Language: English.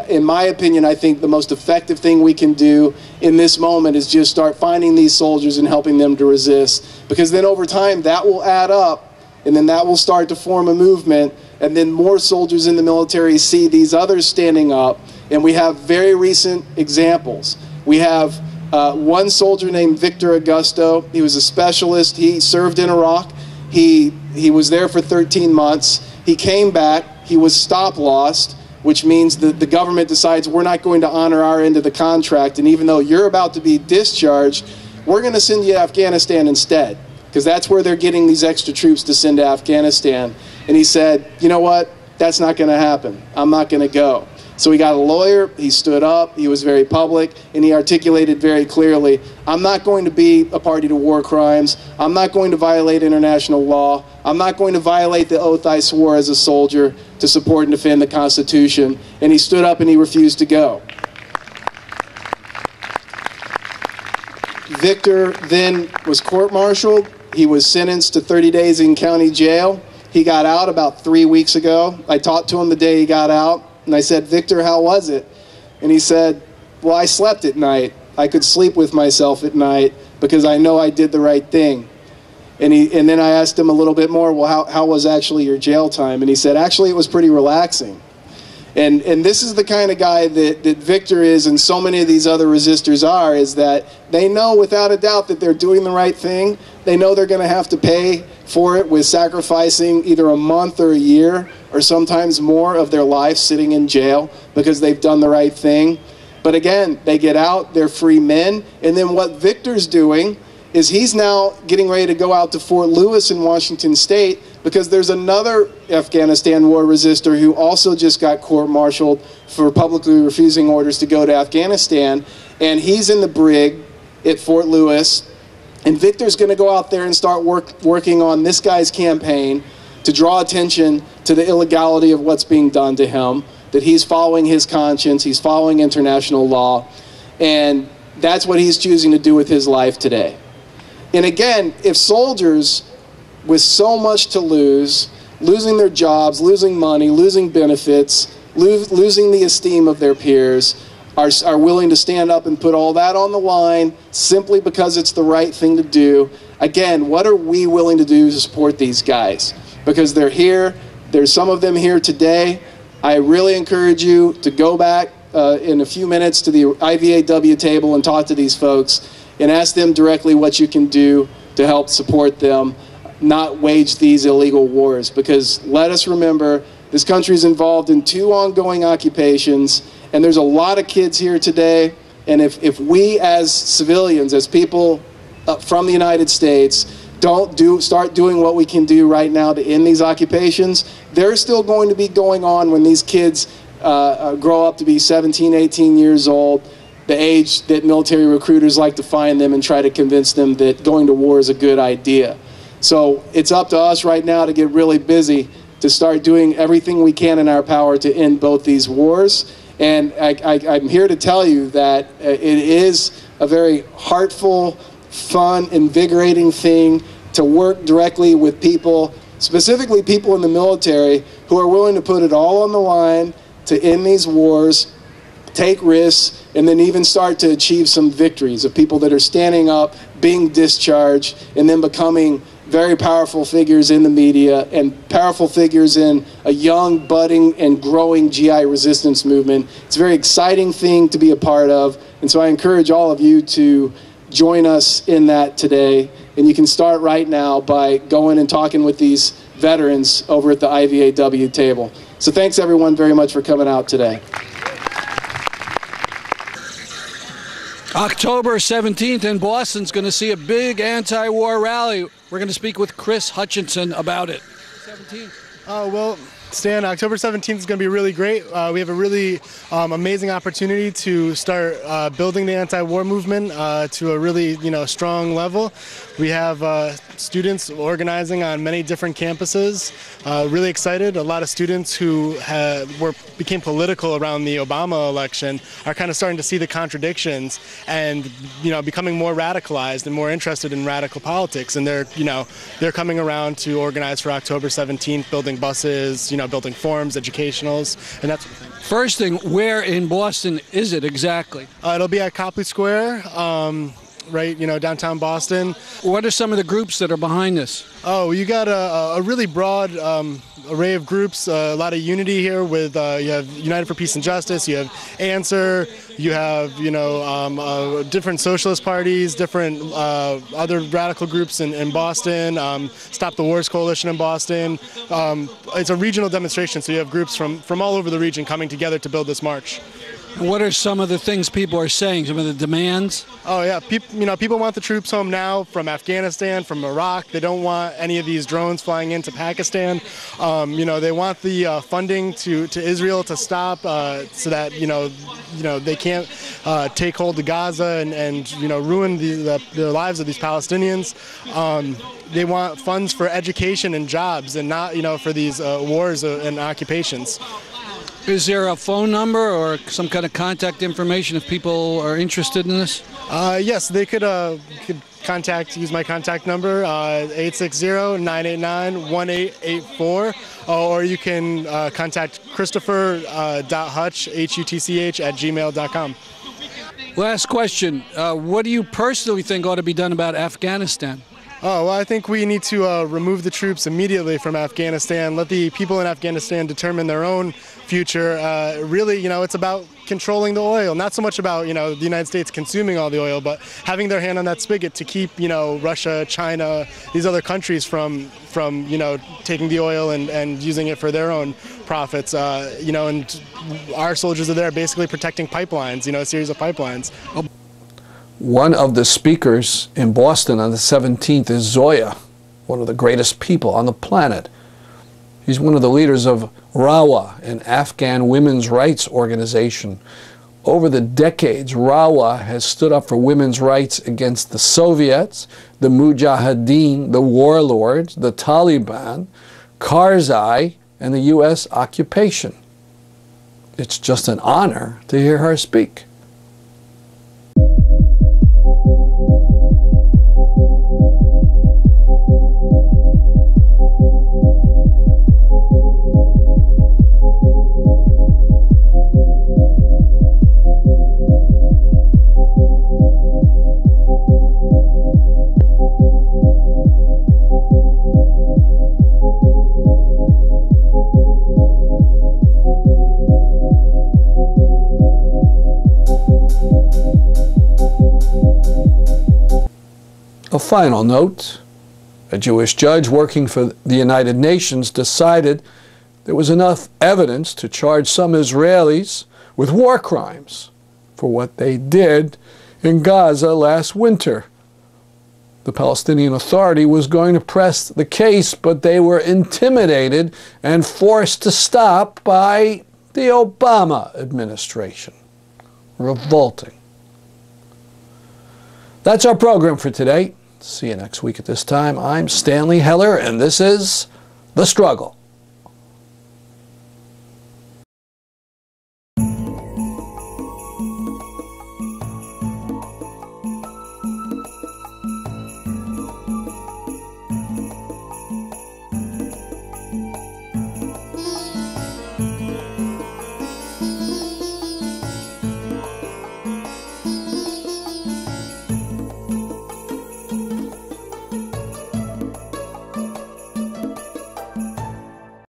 in my opinion, I think the most effective thing we can do in this moment is just start finding these soldiers and helping them to resist. Because then over time, that will add up, and then that will start to form a movement, and then more soldiers in the military see these others standing up, and we have very recent examples. We have one soldier named Victor Augusto. He was a specialist. He served in Iraq. He was there for 13 months. He came back. He was stop-lossed, which means that the government decides we're not going to honor our end of the contract, and even though you're about to be discharged, we're going to send you to Afghanistan instead, because that's where they're getting these extra troops to send to Afghanistan. And he said, you know what, that's not going to happen. I'm not going to go. So he got a lawyer, he stood up, he was very public, and he articulated very clearly, I'm not going to be a party to war crimes, I'm not going to violate international law, I'm not going to violate the oath I swore as a soldier to support and defend the Constitution. And he stood up and he refused to go. Victor then was court-martialed. He was sentenced to 30 days in county jail. He got out about 3 weeks ago. I talked to him the day he got out. And I said, Victor, how was it? And he said, well, I slept at night. I could sleep with myself at night because I know I did the right thing. And then I asked him a little bit more, well, how was actually your jail time? And he said, actually, it was pretty relaxing. And this is the kind of guy that Victor is, and so many of these other resistors are, is that they know without a doubt that they're doing the right thing. They know they're going to have to pay for it with sacrificing either a month or a year or sometimes more of their life sitting in jail because they've done the right thing. But again, they get out, they're free men, and then what Victor's doing is he's now getting ready to go out to Fort Lewis in Washington State because there's another Afghanistan war resistor who also just got court-martialed for publicly refusing orders to go to Afghanistan, and he's in the brig at Fort Lewis, and Victor's going to go out there and start working on this guy's campaign to draw attention to the illegality of what's being done to him, that he's following his conscience, he's following international law, and that's what he's choosing to do with his life today. And again, if soldiers with so much to lose, losing their jobs, losing money, losing benefits, losing the esteem of their peers, are willing to stand up and put all that on the line simply because it's the right thing to do, again, what are we willing to do to support these guys? Because they're here, there's some of them here today. I really encourage you to go back in a few minutes to the IVAW table and talk to these folks and ask them directly what you can do to help support them, not wage these illegal wars. Because let us remember, this country is involved in 2 ongoing occupations, and there's a lot of kids here today, and if we as civilians, as people from the United States, don't start doing what we can do right now to end these occupations, they're still going to be going on when these kids grow up to be 17, 18 years old, the age that military recruiters like to find them and try to convince them that going to war is a good idea. So it's up to us right now to get really busy to start doing everything we can in our power to end both these wars. And I'm here to tell you that it is a very heartful, fun, invigorating thing to work directly with people, specifically people in the military, who are willing to put it all on the line to end these wars, take risks, and then even start to achieve some victories of people that are standing up, being discharged, and then becoming very powerful figures in the media and powerful figures in a young, budding, and growing GI resistance movement. It's a very exciting thing to be a part of, and so I encourage all of you to join us in that today. And you can start right now by going and talking with these veterans over at the IVAW table. So thanks everyone very much for coming out today. October 17th in Boston is going to see a big anti-war rally. We're going to speak with Chris Hutchinson about it. 17th. Well, Stan, October 17th is going to be really great. We have a really amazing opportunity to start building the anti-war movement to a really strong level. We have students organizing on many different campuses. Really excited. A lot of students who became political around the Obama election are kind of starting to see the contradictions and, becoming more radicalized and more interested in radical politics. And they're coming around to organize for October 17th, building buses, building forums, educationals, and that's. First thing, where in Boston is it exactly? It'll be at Copley Square. Right, downtown Boston. What are some of the groups that are behind this? Oh, you got a really broad array of groups, a lot of unity here with, you have United for Peace and Justice, you have Answer, you have, different socialist parties, different other radical groups in Boston, Stop the Wars Coalition in Boston. It's a regional demonstration, so you have groups from all over the region coming together to build this march. What are some of the things people are saying, some of the demands? Oh yeah, people want the troops home now from Afghanistan, from Iraq. They don't want any of these drones flying into Pakistan. They want the funding to Israel to stop so that they can't take hold of Gaza and ruin the lives of these Palestinians. They want funds for education and jobs, and not for these wars and occupations. Is there a phone number or some kind of contact information if people are interested in this? Yes, they could use my contact number, 860-989-1884, or you can contact Christopher.Hutch, Hutch, at gmail.com. Last question. What do you personally think ought to be done about Afghanistan? Oh, well, I think we need to remove the troops immediately from Afghanistan, let the people in Afghanistan determine their own future. Really, it's about controlling the oil, not so much about, the United States consuming all the oil, but having their hand on that spigot to keep, Russia, China, these other countries from taking the oil and using it for their own profits. And our soldiers are there basically protecting pipelines, a series of pipelines. One of the speakers in Boston on the 17th is Zoya, one of the greatest people on the planet. He's one of the leaders of RAWA, an Afghan women's rights organization. Over the decades, RAWA has stood up for women's rights against the Soviets, the Mujahideen, the warlords, the Taliban, Karzai, and the U.S. occupation. It's just an honor to hear her speak. A final note, a Jewish judge working for the United Nations decided there was enough evidence to charge some Israelis with war crimes for what they did in Gaza last winter. The Palestinian Authority was going to press the case, but they were intimidated and forced to stop by the Obama administration. Revolting. That's our program for today. See you next week at this time. I'm Stanley Heller, and this is The Struggle.